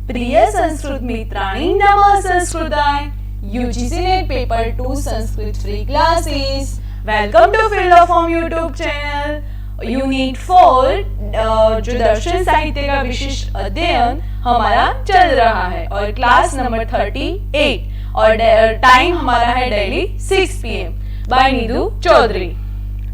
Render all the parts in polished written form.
प्रिय संस्कृत मित्रांनी, नमः संस्कृताय. UGC NET paper 2 Sanskrit free classes. Welcome to field of form YouTube channel. Unit 4 जो दर्शन साहित्य का विशिष्ट अध्ययन हमारा चल रहा है और क्लास नंबर 38 और टाइम हमारा है डेली 6 PM बाय नीदू चौधरी.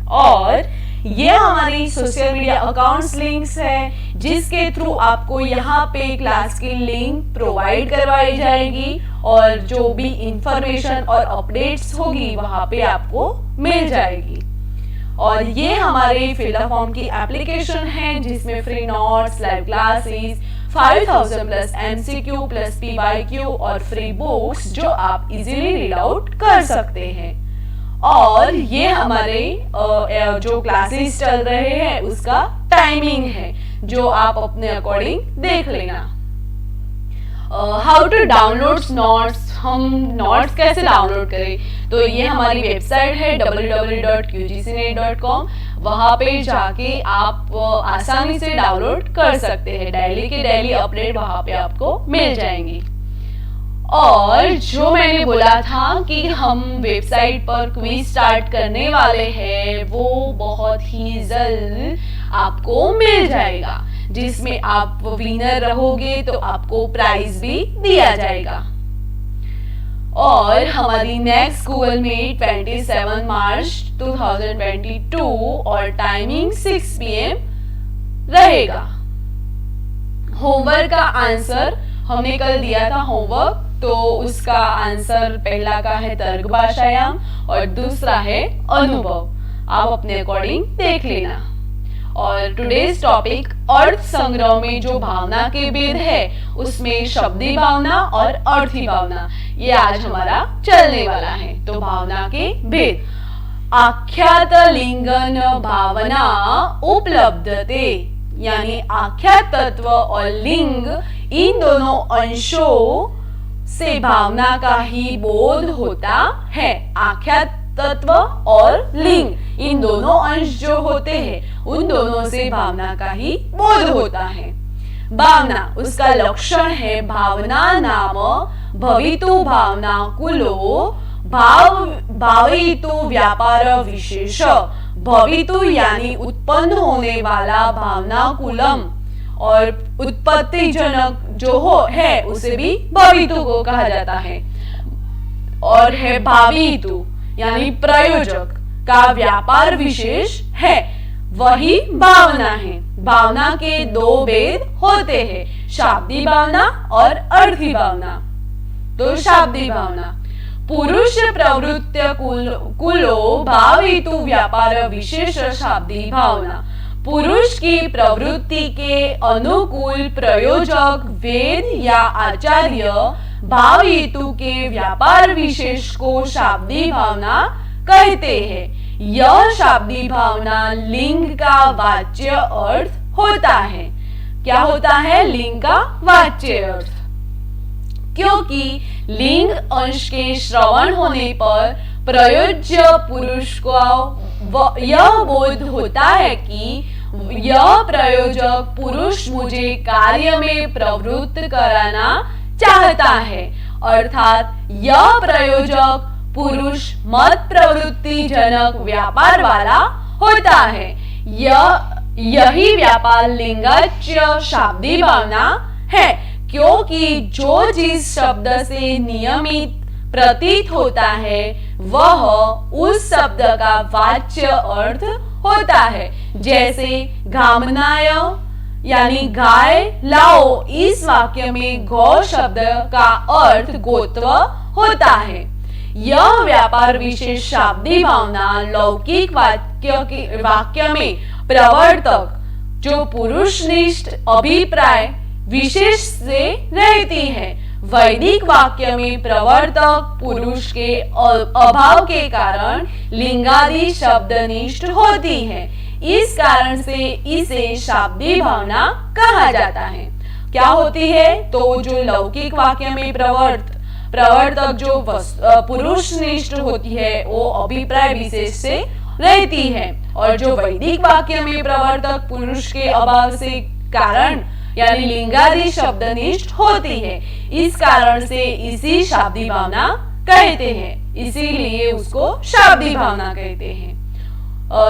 और ये हमारी सोशल मीडिया अकाउंट्स लिंक्स है जिसके थ्रू आपको यहाँ पे क्लास की लिंक प्रोवाइड करवाई जाएगी और जो भी इंफॉर्मेशन और अपडेट्स होगी वहाँ पे आपको मिल जाएगी. और ये हमारे फील्ड ऑफ फॉर्म की एप्लीकेशन है जिसमें free notes, live classes, 5000 plus MCQ plus PYQ और फ्री बुक्स जो आप इजीली रीड आउट कर सकते हैं. और ये हमारे जो क्लासेस चल रहे हैं उसका टाइमिंग है जो आप अपने अकॉर्डिंग देख लेना. How to download notes. हम नोट्स कैसे डाउनलोड करें, तो ये हमारी वेबसाइट है www.ugcnet.com. वहाँ पे जाके आप आसानी से डाउनलोड कर सकते हैं. डेली के डेली अपडेट वहाँ पे आपको मिल जाएंगी. और जो मैंने बोला था कि हम वेबसाइट पर क्विज स्टार्ट करने वाले हैं वो बहुत ही जल्द आपको मिल जाएगा जिसमें आप विनर रहोगे तो आपको प्राइज भी दिया जाएगा. और हमारी नेक्स्ट गूगल मीट 27 मार्च 2022 और टाइमिंग 6 PM रहेगा. होमवर्क का आंसर हमने कल दिया था होमवर्क, तो उसका आंसर पहला का है तर्क भाषायाम और दूसरा है अनुभव. आप अपने अकॉर्डिंग देख लेना. और टुडेज टॉपिक अर्थ संग्रह में जो भावना के भेद है उसमें शब्दी भावना और अर्थी भावना ये आज हमारा चलने वाला है. तो भावना के भेद. आख्यात लिंगन भावना उपलब्धते यानी आख्यात तत्व और लिंग इन दोनों अंशों से भावना का ही बोध होता है. आख्यात तत्व और लिंग इन दोनों अंश जो होते हैं उन दोनों से भावना का ही बोध होता है. भावना उसका लक्षण है भावना नाम भवितु भावना कुलो भावितु व्यापार विशेष. भवितु यानी उत्पन्न होने वाला भावना कुलम और उत्पत्ति जनक जो है उसे भी भवितु को कहा जाता है. और है भावितु यानी प्रयोजक का व्यापार विशेष है वही भावना है. भावना के दो भेद होते हैं, शाब्दी भावना और अर्थी भावना. तो शाब्दी भावना पुरुष प्रवृत्ति कुलो भावितु व्यापार विशेष. शाब्दी भावना पुरुष की प्रवृत्ति के अनुकूल प्रयोजक वेद या आचार्य भावितु के व्यापार विशेष को शाब्दी भावना कहते हैं. यह शाब्दी भावना लिंग का वाच्य अर्थ होता है. क्या होता है? लिंग का वाच्य अर्थ. क्योंकि लिंग अंश के श्रवण होने पर प्रयोज्य पुरुष को यह बोध होता है कि यह प्रयोजक पुरुष मुझे कार्य में प्रवृत्त कराना चाहता है. अर्थात यह प्रयोजक पुरुष मत प्रवृत्ति जनक व्यापार वाला होता है. यही व्यापार लिंगाच्य शाब्दी भावना है. क्योंकि जो जिस शब्द से नियमित प्रतीत होता है वह उस शब्द का वाच्य अर्थ होता है. जैसे घामनाय यानी गाय लाओ, इस वाक्य में गौ शब्द का अर्थ गोत्व होता है. यह व्यापार विशेष शाब्दी भावना लौकिक वाक्य में प्रवर्तक जो पुरुषनिष्ठ अभिप्राय विशेष से रहती है. वैदिक वाक्य में प्रवर्तक पुरुष के अभाव के कारण लिंगादि शब्दनिष्ठ होती है. इस कारण से इसे शाब्दी भावना कहा जाता है. क्या होती है? तो जो लौकिक वाक्य में प्रवर्तक जो पुरुषनिष्ठ होती है वो अभिप्राय विशेष से रहती है और जो वैदिक वाक्य में प्रवर्तक पुरुष के अभाव से कारण यानी लिंगादि शब्दनिष्ठ होती है। इस कारण से इसी शाब्दी भावना कहते हैं, इसीलिए उसको शाब्दी भावना कहते हैं।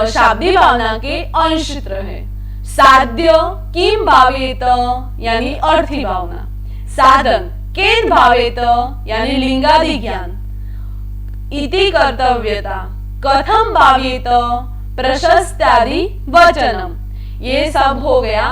शाब्दी भावना के अंशत्र है साध्य किम भावेत यानी अर्थी भावना, साधन केन भावेत यानी लिंगादि ज्ञान, इति कर्तव्यता कथम भावेत प्रशस्त्यादि वचनम। ये सब हो गया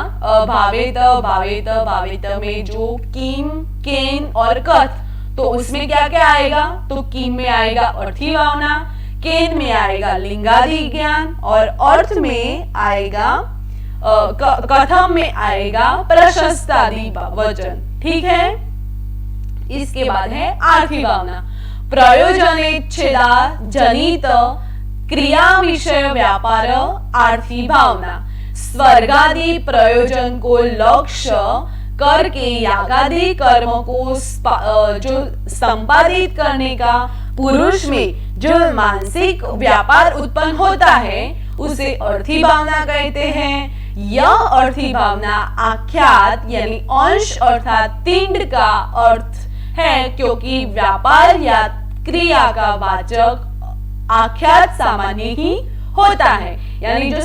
भावेत भावेत भावेत में जो किम केन और कथ, तो उसमें क्या क्या आएगा, तो किम में आएगा अर्थी भावना, केन में आएगा लिंगादि ज्ञान और अर्थ में आएगा कथम में आएगा प्रशस्तादि वचन। ठीक है। इसके बाद है आर्थी भावना, प्रयोजनेच्छेदा जनित क्रिया विषय व्यापार आर्थी भावना, स्वर्गादि प्रयोजन को लक्ष्य करके यागादि कर्म को जो संपादित करने का पुरुष में जो मानसिक व्यापार उत्पन्न होता है उसे अर्थी भावना कहते हैं। यह अर्थी भावना आख्यात यानी अंश अर्थात तिंड का अर्थ है, क्योंकि व्यापार या क्रिया का वाचक आख्यात सामान्य ही होता है। यानी जो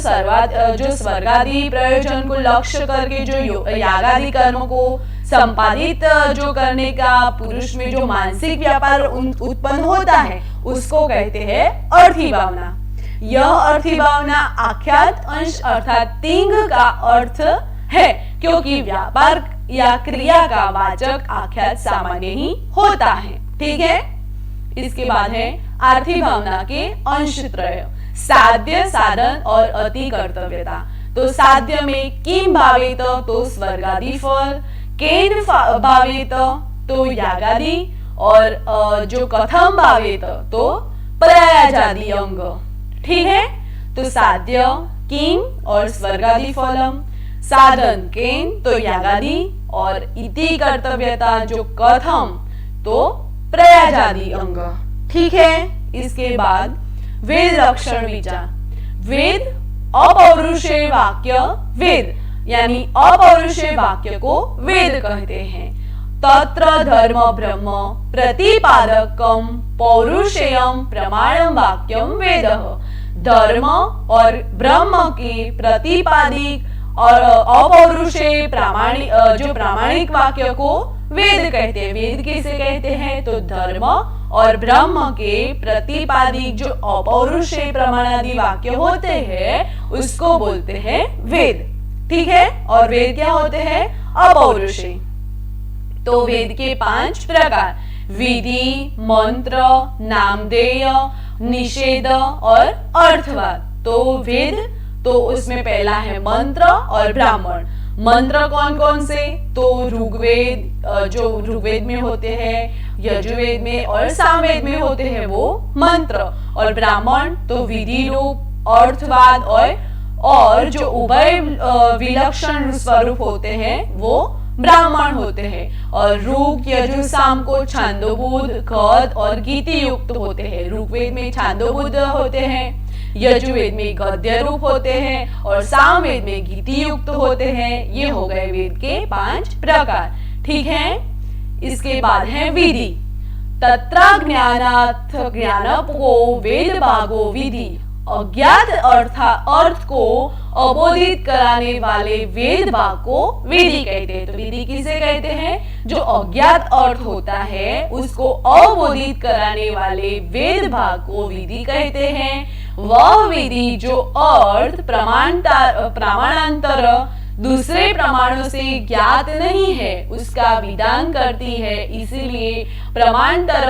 स्वर्गादि प्रयोजन को लक्ष्य करके जो यागादि कर्म को संपादित जो करने का पुरुष में जो मानसिक व्यापार उत्पन्न होता है उसको कहते हैं अर्थी भावना। यह अर्थी भावना आख्यात अंश अर्थात तिंग का अर्थ है, क्योंकि व्यापार या क्रिया का वाचक आख्यात सामान्य ही होता है। ठीक है। इसके बाद है आर्थी भावना के अंशत्रय, साध्य साधन और अति कर्तव्यता। तो साध्य में किम भावेत तो स्वर्गादि फल, केन भावेत तो यागादि और जो कथम भावेत तो प्रयाजादि अंग। ठीक है। तो साध्य किम और स्वर्गादि फलम, साधन केन तो यागादि और इति कर्तव्यता जो कथम तो प्रयाजादि अंग। ठीक है। इसके बाद वेद लक्षण विचार, वेद अपौरुषेय वाक्य, वेद यानी अपौरुषेय वाक्य को वेद कहते हैं। तत्र धर्म ब्रह्म प्रतिपादकम पौरुषेयम प्रमाणम वाक्यम वेदः। धर्म और ब्रह्म के प्रतिपादिक और अपौरुषेय प्रामाणिक जो प्रामाणिक वाक्य को वेद कहते हैं। वेद किसे कहते हैं, तो धर्म और ब्रह्म के प्रतिपादिक जो अपौरुषेय प्रमाणादि वाक्य होते हैं उसको बोलते हैं वेद। ठीक है। और वेद क्या होते हैं, अपौरुषेय। तो वेद के 5 प्रकार, विधि, मंत्र, नामधेय, निषेध और अर्थवाद। तो वेद, तो उसमें पहला है मंत्र और ब्राह्मण। मंत्र कौन कौन से, तो ऋग्वेद जो ऋग्वेद में होते हैं, यजुर्वेद में और सामवेद में होते हैं वो मंत्र, और ब्राह्मण तो विधि रूप, अर्थवाद और जो उभय विलक्षण स्वरूप होते हैं वो ब्राह्मण होते हैं। और ऋग यजु साम को छांदोबुद्ध, गद्य और गीति युक्त होते हैं। ऋग्वेद में छांदोबुद्ध होते हैं, यजुर्वेद में गद्य रूप होते हैं और सामवेद में गीति युक्त होते हैं। ये हो गए वेद के 5 प्रकार। ठीक है। इसके बाद है विधि। तत्र ज्ञानार्थ ज्ञानपो वेद भागो विधि। अज्ञात अर्थ को अबोधित कराने वाले वेद भाग को विधि कहते हैं। तो विधि किसे कहते हैं, जो अज्ञात अर्थ होता है उसको अबोधित कराने वाले वेद भाग को विधि कहते हैं। वह विधि जो अर्थ प्रमाणांतर दूसरे प्रमाणों से ज्ञात नहीं है उसका विधान करती है, इसीलिए प्रमाणांतर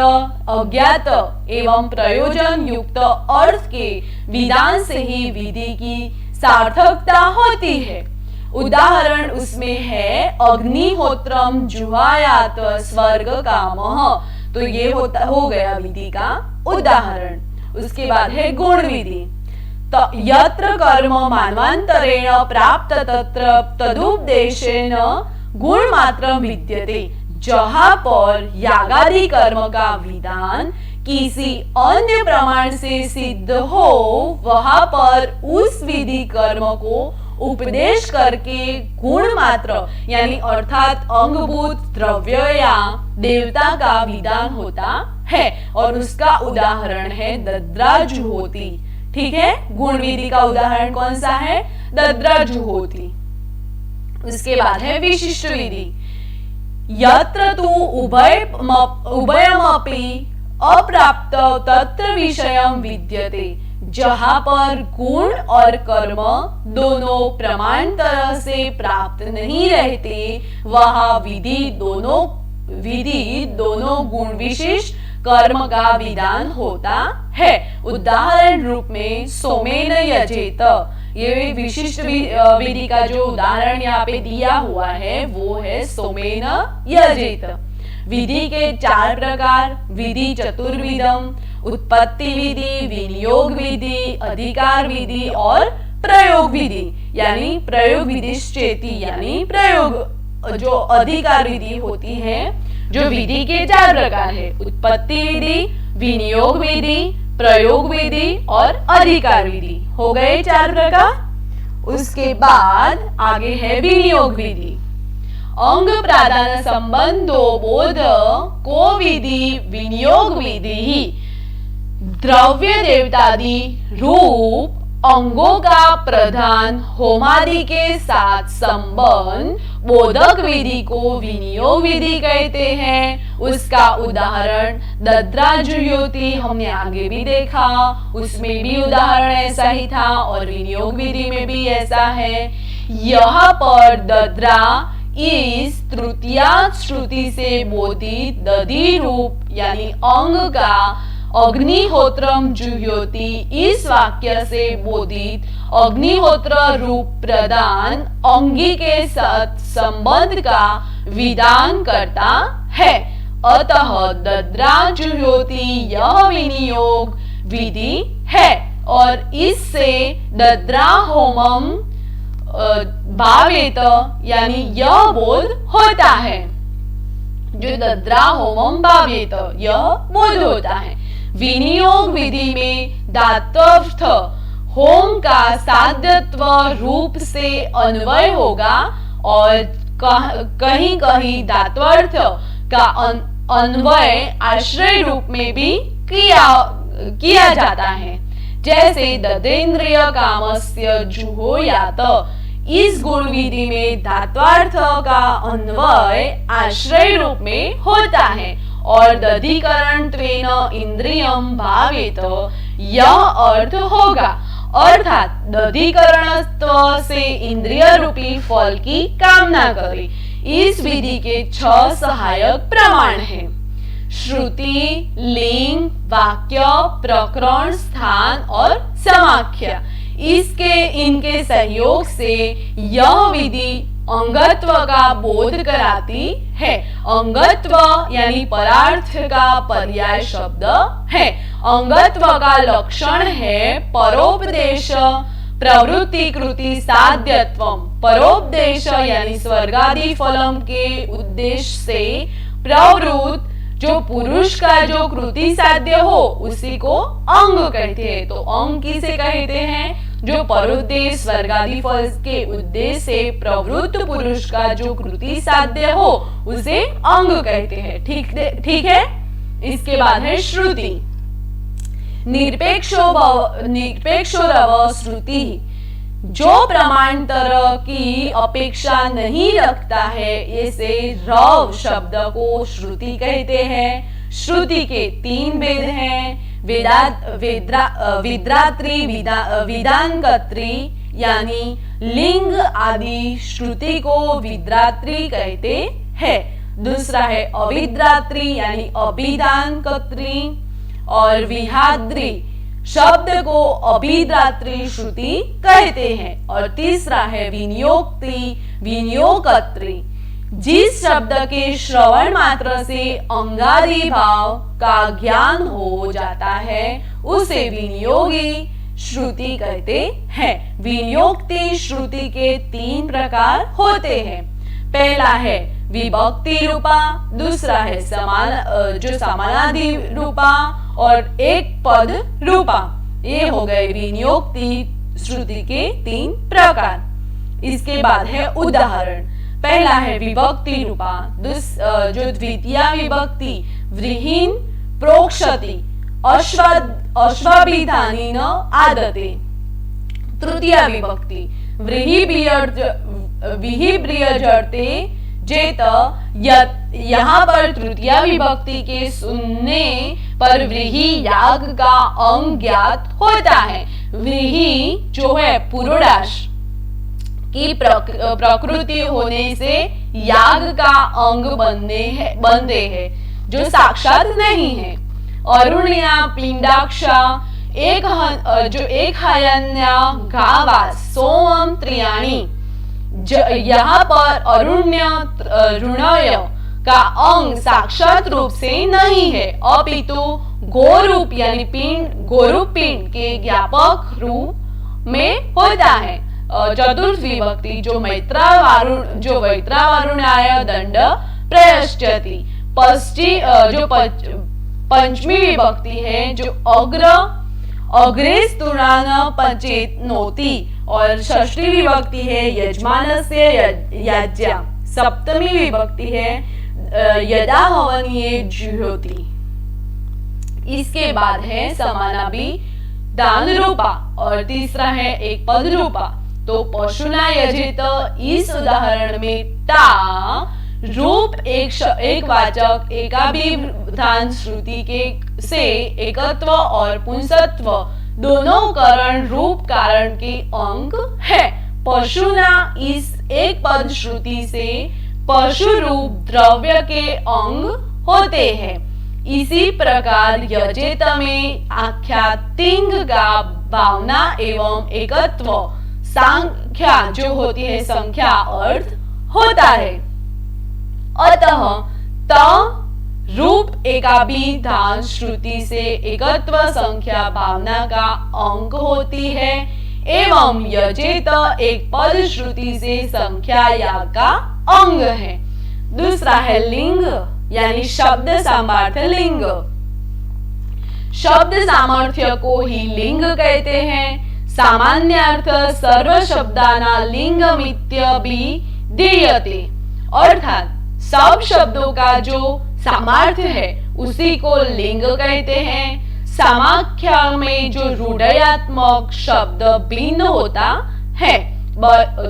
अज्ञात एवं प्रयोजन युक्त अर्थ के विधान से ही विधि की सार्थकता होती है। उदाहरण उसमें है अग्निहोत्रम जुहायात स्वर्ग कामः। तो ये हो गया विधि का उदाहरण। उसके बाद है गुण विधि। यत्र कर्म मानवांतरेण प्राप्त तत्र तदुपदेशेन गुण मात्र विद्यते। जहां पर यागादि कर्म का विधान किसी अन्य प्रमाण से सिद्ध हो वहां पर उस विधि कर्म को उपदेश करके गुण मात्र यानी अर्थात अंगभूत द्रव्य या देवता का विधान होता है, और उसका उदाहरण है दद्राजुहोती। ठीक है, गुण विधि का उदाहरण कौन सा है? दद्राजुहोती। उसके बाद है विशिष्ट विधि। यत्र तु उभयमपि अप्राप्त तत्र विषयम विद्यते। जहां पर गुण और कर्म दोनों प्रमाण तरह से प्राप्त नहीं रहते, वहां विधि दोनों गुण विशिष्ट कर्म का विधान होता है। उदाहरण रूप में सोमेन यजेत, ये विशिष्ट विधि का जो उदाहरण यहाँ पे दिया हुआ है वो है सोमेन यजेत। विधि के 4 प्रकार, विधि चतुर्विधम, उत्पत्ति विधि, विनियोग विधि, अधिकार विधि और प्रयोग विधि। यानी प्रयोग विधिश्चेति यानी प्रयोग जो अधिकार विधि होती है, जो विधि के 4 प्रकार है, उत्पत्ति विधि, विनियोग विधि, प्रयोग विधि और अधिकार विधि। हो गए 4 प्रकार। उसके बाद आगे है विनियोग विधि। अंग प्राधान संबंधो बोध को विधि विनियोग विधि ही द्रव्य देवतादि रूप अंगों का प्रधान होमादि के साथ संबंध बोधक विधि को विनियोग विधि कहते हैं। उसका उदाहरण दद्राजुयोति हमने आगे भी देखा, उसमें भी उदाहरण ऐसा ही था और विनियोग विधि में भी ऐसा है। यहाँ पर दद्रा इस तृतीया श्रुति से बोधित दधि रूप यानी अंग का अग्निहोत्रम जुह्योति इस वाक्य से बोधित अग्निहोत्र रूप प्रदान अंगी के साथ संबंध का विधान करता है। अतः दद्रा जुह्योति यह विनियोग विधि है और इससे दद्रा होमम भावेत यानी यह बोध होता है। जो दद्रा होमम भावेत यह बोध होता है। विनियोग विधि में धात्वर्थ होम का साध्यत्व रूप से अन्वय होगा और कहीं कहीं धात्वर्थ का अन्वय आश्रय रूप में भी किया जाता है। जैसे ददेन्द्रिय कामस्य जुहोयात, इस गुण विधि में धात्वार्थ का अन्वय आश्रय रूप में होता है और दधिकरण त्वेन इंद्रियम भावेत यह अर्थ होगा, अर्थात दधिकरणत्व से इंद्रिय रूपी फल की कामना करे। इस विधि के 6 सहायक प्रमाण हैं: श्रुति, लिंग, वाक्य, प्रकरण, स्थान और समाख्या। इनके सहयोग से यह विधि अंगत्व का बोध कराती है। अंगत्व यानी परार्थ का पर्याय शब्द है। अंगत्व का लक्षण है परोपदेश प्रवृत्ति कृति साध्यत्वम। परोपदेश यानी स्वर्गादि फलम के उद्देश्य से प्रवृत्त जो पुरुष का जो कृति साध्य हो उसी को अंग कहते हैं। तो अंग किसे कहते हैं? जो परोपदेश स्वर्गादि फल के उद्देश्य से प्रवृत्त पुरुष का जो कृति साध्य हो उसे अंग कहते हैं। ठीक है। इसके बाद है श्रुति। निरपेक्षोरव श्रुति, जो प्रमाणांतर की अपेक्षा नहीं रखता है, इसे रव शब्द को श्रुति कहते हैं। श्रुति के 3 भेद हैं: विद्रात्री, विधानकर्त्री यानी लिंग आदि श्रुति को विद्रात्री कहते हैं। दूसरा है अविद्रात्री यानी अभिधानकर्त्री और विहाद्री शब्द को अभिधात्री श्रुति कहते हैं। और तीसरा है विनियोक्ति, विनियोगकर्त्री, जिस शब्द के श्रवण मात्र से अंगादि भाव का ज्ञान हो जाता है उसे विनियोगी श्रुति कहते हैं। विनियोक्ति श्रुति के 3 प्रकार होते हैं। पहला है विभक्ति रूपा, दूसरा है समानादि रूपा और एक पद रूपा। ये हो गए विनियोक्ति श्रुति के 3 प्रकार। इसके बाद है उदाहरण। पहला है विभक्ति रूपा, जो द्वितीय विभक्ति व्रीहिन प्रोक्षति अश्वाभिधानेन आदते। तृतीय विभक्ति विहिब्रियजर्ते जेत, यहाँ पर तृतीय विभक्ति के सुनने पर व्रीहि याग का अंग ज्ञात होता है। व्रीहि जो है पुरोडाश की प्रकृति होने से याग का अंग बनते हैं जो साक्षात नहीं है। अरुण्या पिंडाक्षा एक हयन्या गावा सोम त्रियाणी, यहाँ पर अरुण्य ऋणय का अंग साक्षात रूप से नहीं है, अपितु गोरूप यानी गोरूप पिंड के ज्ञापक रूप में होता है। चतुर्थ विभक्ति जो वैत्रावरुणाय दंड प्रयश्चति, पंचमी विभक्ति है जो अग्रे स्तुरान पचेतनोति, और षष्ठी विभक्ति है यजमानस्य याज्ञा, सप्तमी विभक्ति है यदा हवनीये जुहोति। इसके बाद है समानाभि दान रूपा और तीसरा है एक पद रूपा। तो पशुना यजित, इस उदाहरण में टा रूप एक वाचक एकाभिधान श्रुति के से एकत्व और पुंसत्व दोनों करण रूप कारण के अंक है। पशुना इस एक पद श्रुति से पशु रूप द्रव्य के अंग होते हैं। इसी प्रकार यजेत में आख्यातिंग का भावना एवं एकत्व, संख्या जो होती है संख्या अर्थ होता है। अतः त रूप एकाभिधान श्रुति से एकत्व संख्या भावना का अंक होती है, एवं यजेत एक पद श्रुति से संख्या या का अंग है। दूसरा है लिंग यानी शब्द सामर्थ्य लिंग। शब्द सामर्थ्य को ही लिंग कहते हैं। सामान्य अर्थ सर्व शब्दाना लिंगमित्यभिधीयते, अर्थात सब शब्दों का जो सामर्थ्य है उसी को लिंग कहते हैं। सामाख्या में जो रूढ़यात्मक शब्द भिन्न होता है,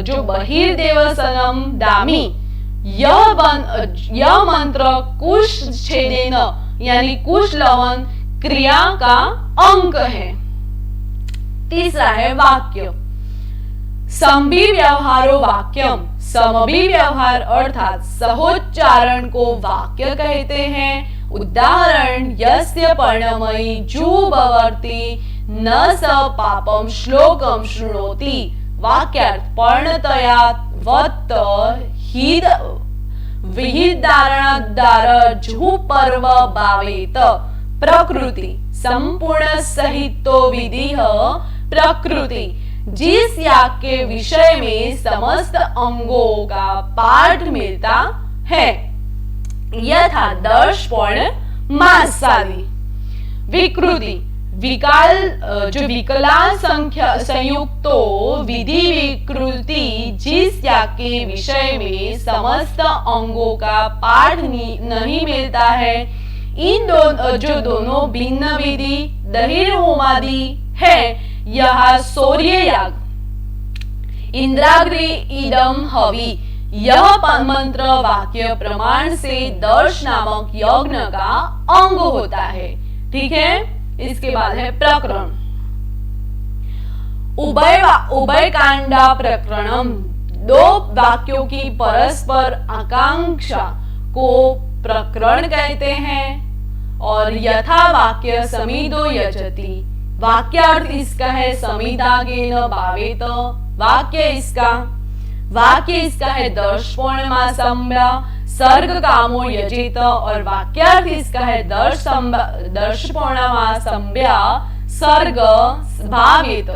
जो बहिर्देवसनम दामी, यह मंत्र कुश छेदेन यानी कुश लवन क्रिया का अंक है। तीसरा है वाक्य। समभि व्यवहारो वाक्यम, समभि व्यवहार अर्थात सहोच्चारण को वाक्य कहते हैं। उदाहरण यस्य पर्णमयी जुबवर्ती न स पापम श्लोकम शृणोति। वाक्यार्थ पर्णतया वत्त हिद विहिदारणाद्वार जु पर्व भावेत। प्रकृति संपूर्ण सहितो विधिः प्रकृति, जिस याग के विषय में समस्त अंगों का पाठ मिलता है, यथा दर्श पर्ण मासादि। विकृति विकलाल संख्या संयुक्तो विधि विकृति, जिस याग के विषय में समस्त अंगों का पाठ नहीं मिलता है। इन दोनों भिन्न विधि दहिर होमादि है। यह सौर्य याग इंद्राग्नि इदम हवि, यह मंत्र वाक्य प्रमाण से दर्श नामक यज्ञ का अंग होता है। ठीक है। इसके बाद है प्रकरण। उभय कांडा प्रकरणम, दो वाक्यों की परस्पर आकांक्षा को प्रकरण कहते हैं। और यथा वाक्य समिदो यजति, वाक्यार्थ इसका है समिदागेन भावेत। वाक्य इसका है दर्श पौर्णमा संभ्या सर्ग कामो यजेत, और वाक्यार्थ इसका है दर्श पौर्णमा संभ्या सर्ग भावेत।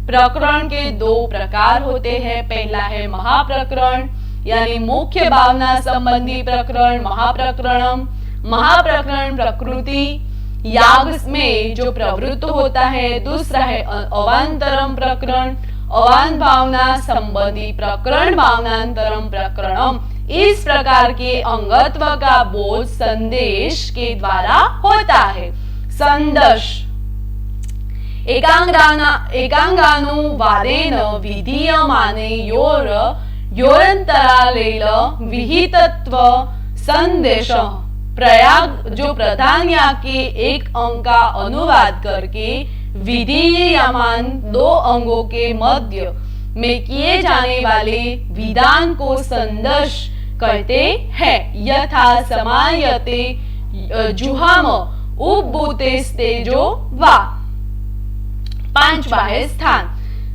प्रकरण के दो प्रकार होते हैं। पहला है महाप्रकरण यानी मुख्य भावना संबंधी प्रकरण महाप्रकरण प्रकृति याग में जो प्रवृत्त होता है। दूसरा है अवांतरम प्रकरण, अवान भावना संबंधी प्रकरण भावनांतरम प्रकरणम, इस प्रकार के अंगत्व का बोध संदेश के द्वारा होता है। संदेश एकांगानुवादेन विधीयमाने योरंतरालेल विहितत्व संदेश, प्रयाग जो प्रधान्या के एक अंग का अनुवाद करके विधीयमान 2 अंगों के मध्य में किए जाने वाले विधान को संदेश कहते हैं। यथा समायते जुहाम उपभूतेस्तेजो वा। 5वां है स्थान।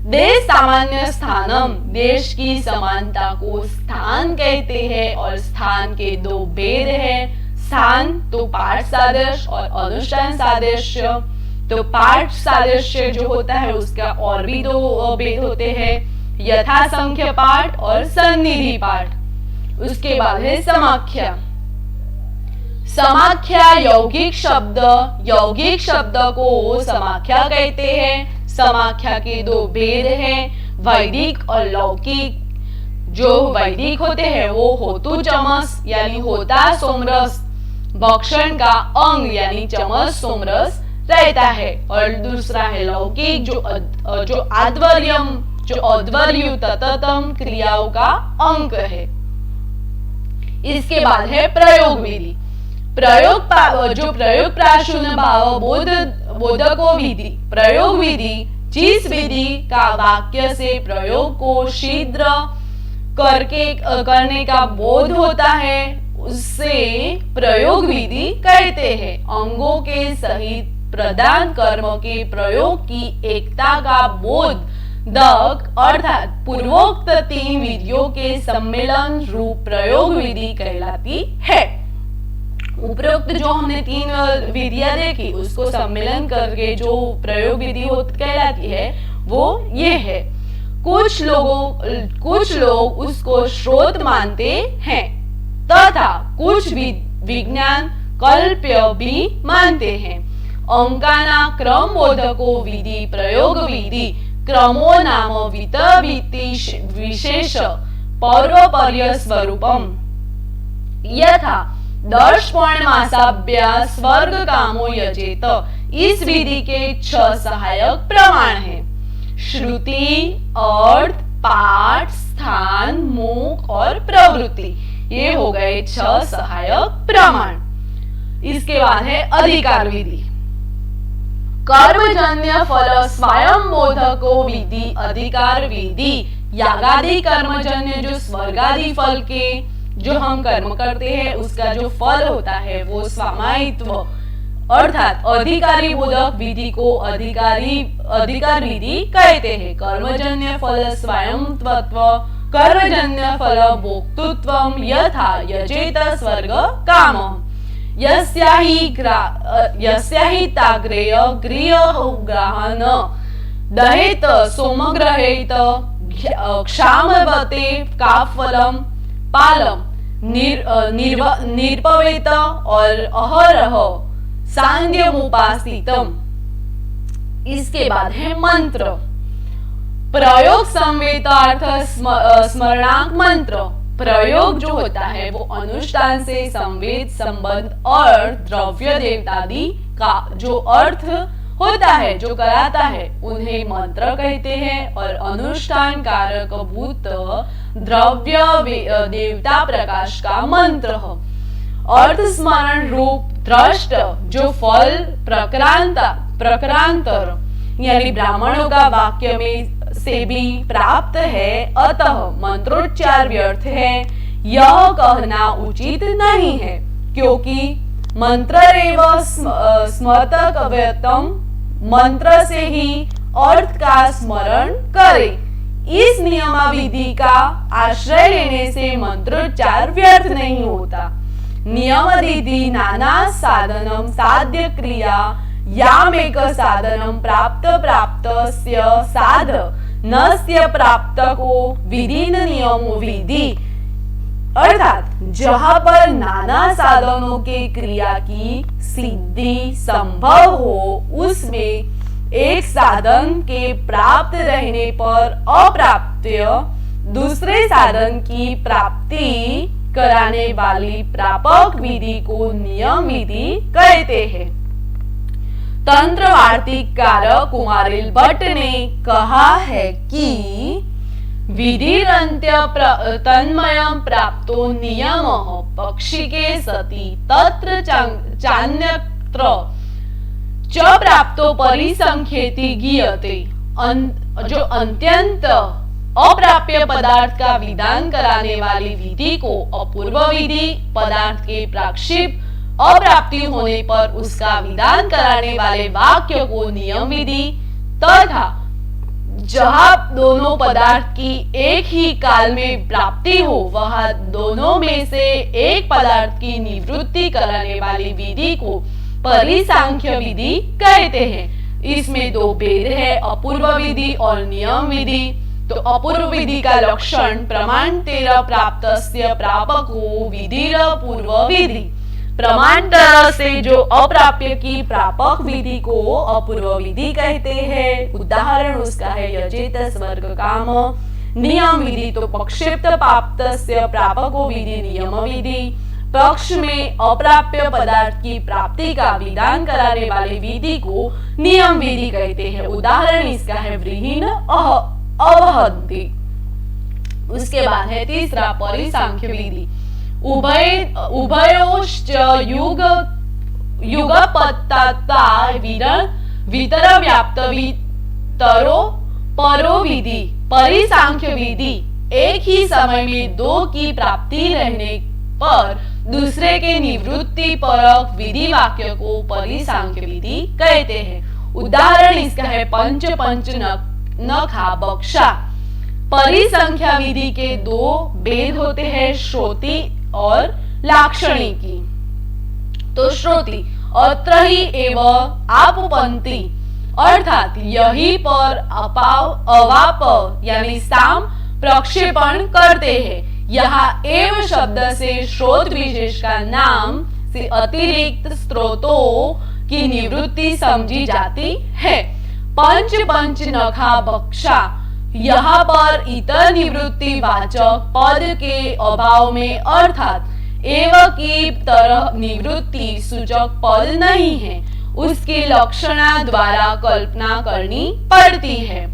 देश सामान्य स्थानम, देश की समानता को स्थान कहते हैं और स्थान के 2 भेद हैं। स्थान तो पाठ सादृश्य और अनुष्ठान सादृश्य। तो पाठ सादृश्य जो होता है उसका और भी 2 भेद होते हैं, यथा संख्य पाठ और सन्निधि पाठ। उसके बाद है समाख्या। समाख्या यौगिक शब्द, यौगिक शब्द को समाख्या कहते हैं। समाख्या के 2 भेद हैं, वैदिक और लौकिक। जो वैदिक होते हैं वो होतु चमस यानी होता सोमरस, भक्षण का अंग यानी चमस सोमरस रहता है। और दूसरा है लौकिक जो आध्वर्यम, जो अध्वर्यु तततम क्रियाओं का अंक है। इसके बाद है प्रयोग विधि। जो प्रयोग प्राशुन भाव बोधको विधि। प्रयोग विधि जिस विधि का वाक्य से प्रयोग को शीघ्र करने का बोध होता है उससे प्रयोग विधि कहते हैं। अंगों के सहित प्रधान कर्म के प्रयोग की एकता का बोध दक अर्थात पूर्वोक्त 3 विधियों के सम्मेलन रूप प्रयोग विधि कहलाती है। उपरोक्त जो हमने 3 विधियां देखी उसको सम्मेलन करके जो प्रयोग विधि कहलाती है वो ये है। कुछ लोग उसको स्रोत मानते हैं तथा कुछ विज्ञान कल्प्य भी मानते हैं। अंकाना क्रम बोधको विधि प्रयोग विधि क्रमो नाम विशेष पौर्वपर्य स्वरूपम। यथा दर्शपण मासाभ्यास स्वर्ग कामो यजेत, इस विधि के 6 सहायक प्रमाण हैं। श्रुति, अर्थ, पाठ, स्थान, मुख और प्रवृत्ति, ये हो गए 6 सहायक प्रमाण। इसके बाद है अधिकार विधि। कर्मजन्य फल स्वयं बोधको विधि अधिकार विधि। यागादि कर्मजन्य जो स्वर्गादि फल के जो हम कर्म करते हैं उसका जो फल होता है वो स्वामित्व अर्थात अधिकारी बोधक विधि को अधिकार विधि कहते हैं। कर्मजन्य फल स्वयंत्व कर्मजन्य फल भोक्तृत्व यथा यजेत स्वर्ग काम यस्याहि ताग्रेय गृहग्रहण दहेत सोमग्रहेत क्षामवते काफलम पालम निर्पवेत और अहरह सांध्यमुपासितम। इसके बाद है मंत्र। प्रयोग संवेतार्थ स्मरणांक मंत्र। प्रयोग जो होता है वो अनुष्ठान से संवेद संबंध और द्रव्य देवतादि का जो अर्थ होता है जो कराता है उन्हें मंत्र कहते हैं। और अनुष्ठान कारक भूत द्रव्य देवता प्रकाश का मंत्र है। अर्थ स्मरण रूप दृष्ट जो फल प्रक्रांतर यानी ब्राह्मणों का वाक्य में से भी प्राप्त है, अतः मंत्रोच्चार व्यर्थ है यह कहना उचित नहीं है, क्योंकि मंत्रेव स्मर्तव्यतम, मंत्र से ही अर्थ का स्मरण करे। इस नियमाविधि का आश्रय लेने से मंत्रोच्चार व्यर्थ नहीं होता। नियमविधि नाना साधनम साध्य क्रिया यामेक साधनम प्राप्तस्य साध नस्य प्राप्त को विधिन नियमो विधि, अर्थात जहां पर नाना साधनों के क्रिया की सिद्धि संभव हो उसमें एक साधन के प्राप्त रहने पर अप्राप्य दूसरे साधन की प्राप्ति कराने वाली प्रापक विधि को नियम विधि कहते हैं। तंत्र वार्तिककार कुमारिल भट्ट ने कहा है कि विधिरन्त्य तन्मयं प्राप्तो नियमः पक्षिके सति तत्र चान्यत्र च प्राप्तो परिसंख्येति गीयते। जो अत्यंत अप्राप्य पदार्थ का विधान कराने वाली विधि को अपूर्व विधि, पदार्थ के प्राक्षिप अप्राप्ति होने पर उसका विधान कराने वाले वाक्य को नियम विधि तथा जहां दोनों पदार्थ की एक ही काल में प्राप्ति हो वहां दोनों में से एक पदार्थ की निवृत्ति कराने वाली विधि को परिसंख्य विधि कहते हैं। इसमें दो भेद है, अपूर्व विधि और नियम विधि। तो अपूर्व विधि का लक्षण प्रमाण 13 प्राप्तस्य प्रापको विधिर पूर्व विधि। प्रमाण से जो अप्राप्य की प्रापक विधि को अपूर्व विधि कहते हैं। उदाहरण उसका है यजेत स्वर्ग काम। नियम विधि तो पक्षिप्त प्राप्तस्य प्रापको विधि नियम विधि। पक्ष में अप्राप्य पदार्थ की प्राप्ति का विधान कराने वाली विधि को नियम विधि कहते हैं। उदाहरण इसका है व्रीहीन अवहन्ति। उसके बाद है तीसरा परिसंख्य विधि। उभयोश्च युगपत्ता वितर व्याप्त वितरो परो विधि। परिसंख्य विधि एक ही समय में दो की प्राप्ति रहने पर दूसरे के निवृत्ति परक विधि वाक्य को परिसंख्य विधि कहते हैं। उदाहरण इसका है पंच पंच नखा बक्षा। परिसंख्या विधि के दो भेद होते हैं, श्रोति और लाक्षणिकी। तो श्रोति अत्र ही एवं आपुपंती अर्थात यही पर अवाप यानी साम प्रक्षेपण करते हैं। यहाँ एव शब्द से श्रोत विशेष का नाम से अतिरिक्त स्रोतों की निवृत्ति समझी जाती है। पंच पंच नखा बक्षा यहाँ पर इतर निवृत्ति वाचक पद के अभाव में अर्थात एव की तरह निवृत्ति सूचक पद नहीं है, उसकी लक्षणा द्वारा कल्पना करनी पड़ती है।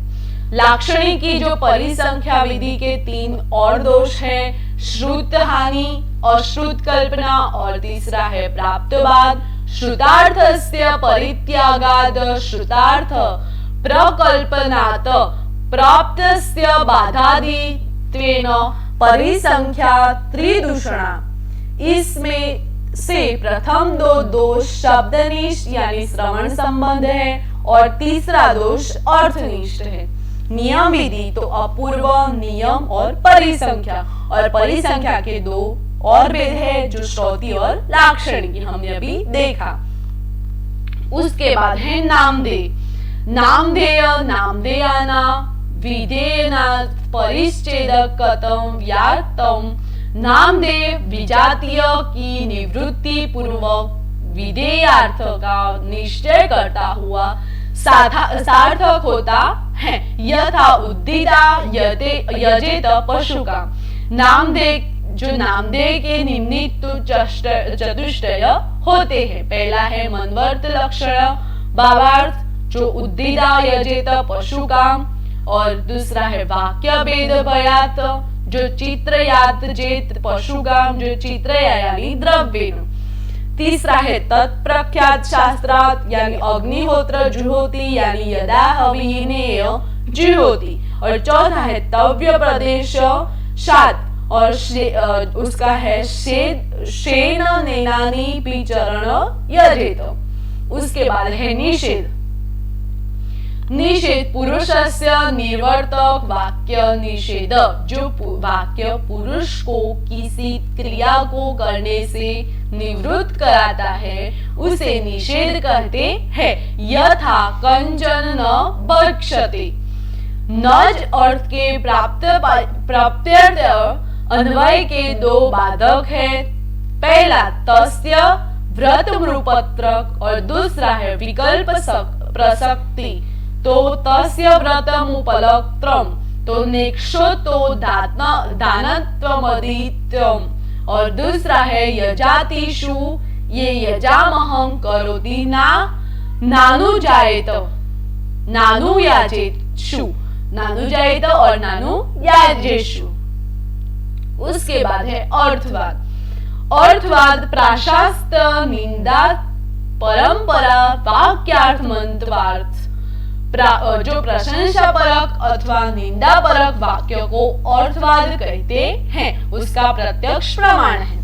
लाक्षणिकी जो परिसंख्या विधि के तीन और दोष है, श्रुत हानि, अश्रुत कल्पना और तीसरा है प्राप्तवाद। श्रुतार्थस्य परित्यागाद श्रुतार्थ प्रकल्पनात् प्राप्तस्य बाधादित्वेन परिसंख्या त्रिदूषणा। इसमें से प्रथम दो दोष शब्दनिष्ठ यानी श्रवण संबंध है और तीसरा दोष अर्थनिष्ठ है। नियम विधि तो अपूर्व, नियम और परिसंख्या, और परिसंख्या के दो और भेद है जो श्रोति और लाक्षणिकी हमने अभी देखा। उसके बाद है नामधेय। नामधेय नामधेयाना विधेयना परिच्छेदकतम व्याप्तम। नामधेय विजातीय की निवृत्ति पूर्वक विधेयार्थ का निश्चय करता हुआ सार्थक होता है। यथा उद्दिता यजेत पशु का। नामधेय जो नामधेय के निम्नित चतुष्टय होते हैं। पहला है मनवर्त लक्षण भावार्थ जो उद्दिता यजेत पशु काम, और दूसरा है वाक्य भेद भयात जो चित्रयात जेत पशुगाम जो चित्रया यानी द्रव्य। तीसरा है तत्प्रख्यात शास्त्रात यानी अग्निहोत्र जुहोति यानी यदा हविनेय जुहोति। और चौथा है तव्य प्रदेश शात और उसका है शेन नैनानी पिचरण यजेत। उसके बाद है निषेध। निषेध पुरुषस्य निर्वर्तक वाक्य निषेध जो वाक्य पुरुष को किसी क्रिया को करने से निवृत्त कराता है उसे निषेध कहते हैं। यथा कंचन न भक्षते। नज अर्थ के प्राप्त्यर्थ अन्वय के दो बाधक है। पहला तस्य व्रत मृपत्रक और दूसरा है विकल्प प्रसक्ति तो तस्य व्रतमुपलक्त्रम, तो नेक्षो तो दानत्वमदित्यम, और दूसरा है यजातिषु, ये यजामहं करोति नानु जायेत, नानु याजेषु, नानु जायेत और नानु याजेषु। उसके बाद है अर्थवाद। अर्थवाद प्राशास्त निंदा परंपरा वाक्यार्थ मंत्रवार्थ, जो प्रशंसा परक अथवा निंदा परक वाक्य को अर्थवाद कहते हैं, उसका प्रत्यक्ष प्रमाण है।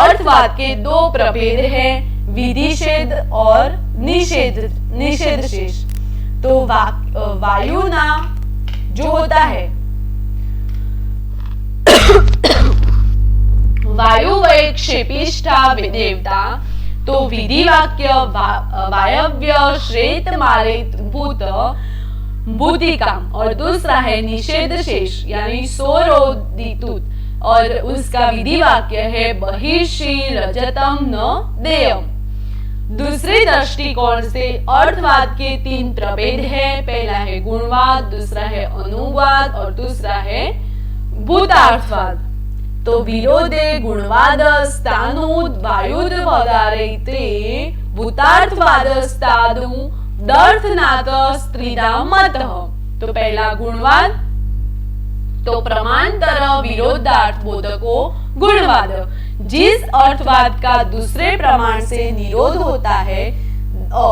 अर्थवाद के दो प्रभेद हैं, विधिषेध और निषेध शेष। तो वायुना जो होता है वायु वैक्षेपिष्ठा देवता, तो विधि वाक्य वायव्य श्रेत मारित भूत भूतिकाम, और दूसरा है निषेध शेष यानी सोरोदितुत, और उसका विधि वाक्य है बहिर्षि रजतम न देयम। दूसरे दृष्टिकोण से अर्थवाद के तीन प्रभेद हैं, पहला है गुणवाद, दूसरा है अनुवाद और दूसरा है भूतार्थवाद। तो विरोधे गुणवादस्तानु वायुद वदारयते भूतार्थवादस्तादु दर्थनाथ स्त्रीदा मतः। तो पहला गुणवाद, तो प्रमाणतर विरोधार्थ बोधको गुणवाद, जिस अर्थवाद का दूसरे प्रमाण से निरोध होता है,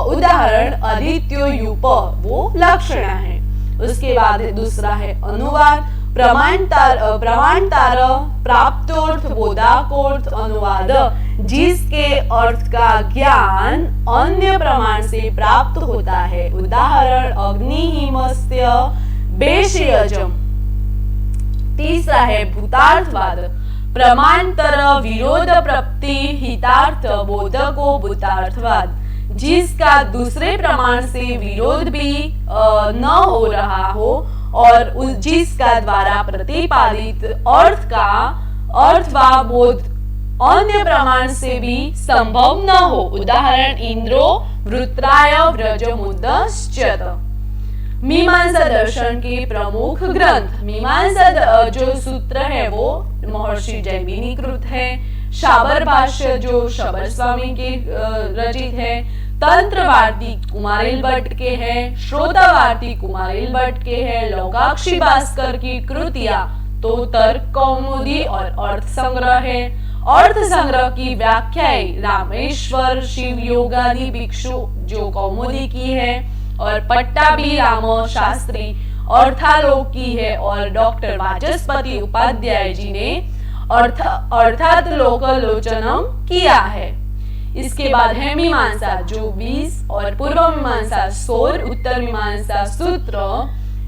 उदाहरण आदित्योयुप, वो लक्षण है। उसके बाद दूसरा है अनुवाद, प्रमाणतार प्राप्तोर्थ बोधाकोर्थ अनुवाद, जिसके अर्थ का ज्ञान अन्य प्रमाण से प्राप्त होता है, उदाहरण अग्निहिमस्य बेशयजम। तीसरा है भूतार्थवाद, प्रमाणतर विरोध प्रप्ति हितार्थ बोधको भूतार्थवाद, जिसका दूसरे प्रमाण से विरोध भी न हो रहा हो और जिसका द्वारा प्रतिपादित अर्थ का अर्थवा बोध अन्य प्रमाण से भी संभव न हो, उदाहरण इंद्रो वृत्राय व्रजमुदश्चत। मीमांसा दर्शन के प्रमुख ग्रंथ, मीमांसा जो सूत्र है वो महर्षि जैमिनी कृत है, शाबर भाष्य जो शबर स्वामी के रचित है, तंत्र वार्ती कुमारिल भट्ट के हैं, श्रोता वार्ती कुमारिल भट्ट के हैं, लोकाक्षी भास्कर की कृतियां तो तर्क कौमुदी और अर्थ संग्रह है। अर्थ संग्रह की व्याख्याएं रामेश्वर शिव योगादि भिक्षु जो कौमुदी की है, और पट्टाभी राम शास्त्री अर्थालोक की है, और डॉक्टर वाचस्पति उपाध्याय जी ने अर्थात लोकलोचनम किया है। इसके बाद है मीमांसा जो 20 और पूर्व मीमांसा 16, उत्तर मीमांसा सूत्र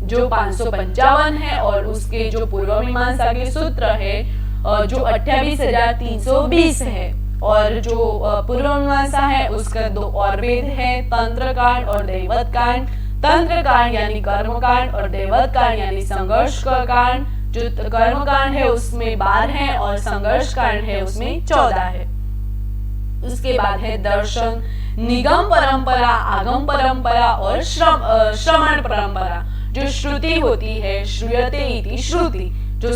जो 555 है, और उसके जो पूर्व मीमांसा के सूत्र है जो 28,320 है, और जो पूर्व मीमांसा है उसका दो और वेद है, तंत्र कांड और दैवत कांड। तंत्र कांड यानी कर्म कांड और दैवत कांड यानी संघर्ष कांड। जो कर्म कांड है उसमें 12 है और संघर्ष कांड है उसमें 14 है। उसके बाद है दर्शन, निगम परंपरा, आगम परंपरा और श्रवण परंपरा। जो श्रुति होती है, श्रूयते इति श्रुति, जो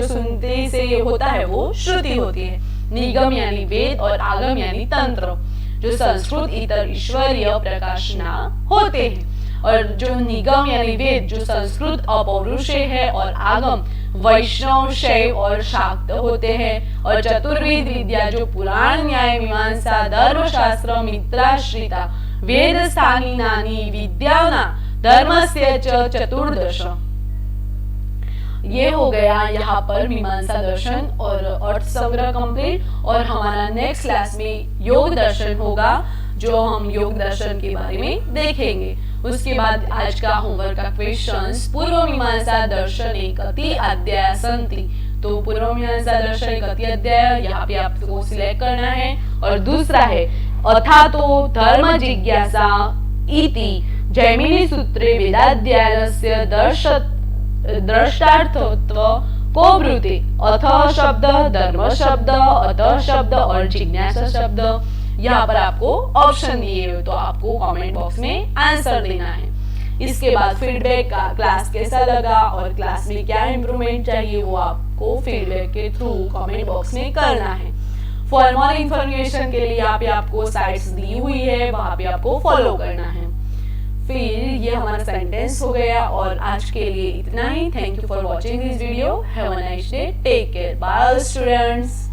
सुनते से होता है वो श्रुति होती है। निगम यानी वेद और आगम यानी तंत्र, जो संस्कृत इतर ईश्वरीय प्रकाशना होते हैं। और जो निगम यानी वेद जो संस्कृत अपौरुषेय है, और आगम वैष्णव शैव और शाक्त होते हैं। और चतुर्वेद विद्या जो पुराण न्याय मीमांसा धर्मशास्त्र मित्राश्रिता वेद स्थानी नानी विद्याना धर्मस्य च चतुर्दश। ये हो गया यहाँ पर मीमांसा दर्शन और अर्थ संग्रह कंप्लीट। और हमारा नेक्स्ट क्लास में योग दर्शन होगा, जो हम योग दर्शन के बारे में देखेंगे। उसके बाद आज का होमवर्क का क्वेश्चंस, पूर्व मीमांसा दर्शन कति अध्याय संति। तो पूर्व मीमांसा दर्शन कति अध्याय यहाँ पे आपको सिलेक्ट करना है। और दूसरा है अथा तो धर्म जिज्ञासा इति जैमिनी सूत्रे वेदाध्यायस्य द्रष्टार्थत्व को ब्रूते। अथ शब्द, धर्म शब्द, अतः शब्द और जिज्ञासा शब्द। यहाँ पर आपको ऑप्शन दिए हुए, तो आपको कमेंट बॉक्स में आंसर देना है। इसके बाद फीडबैक का क्लास कैसा लगा और क्लास में क्या इम्प्रूवमेंट चाहिए वो आपको फीडबैक के थ्रू कमेंट बॉक्स में करना है। फॉर मोर इन्फॉर्मेशन के लिए यहाँ पे आपको साइट्स दी हुई है, वहां पे आपको फॉलो करना है। फिर ये हमारा सेंटेंस हो गया और आज के लिए इतना ही। Thank you for watching this video. Have a nice day. Take care. Bye students.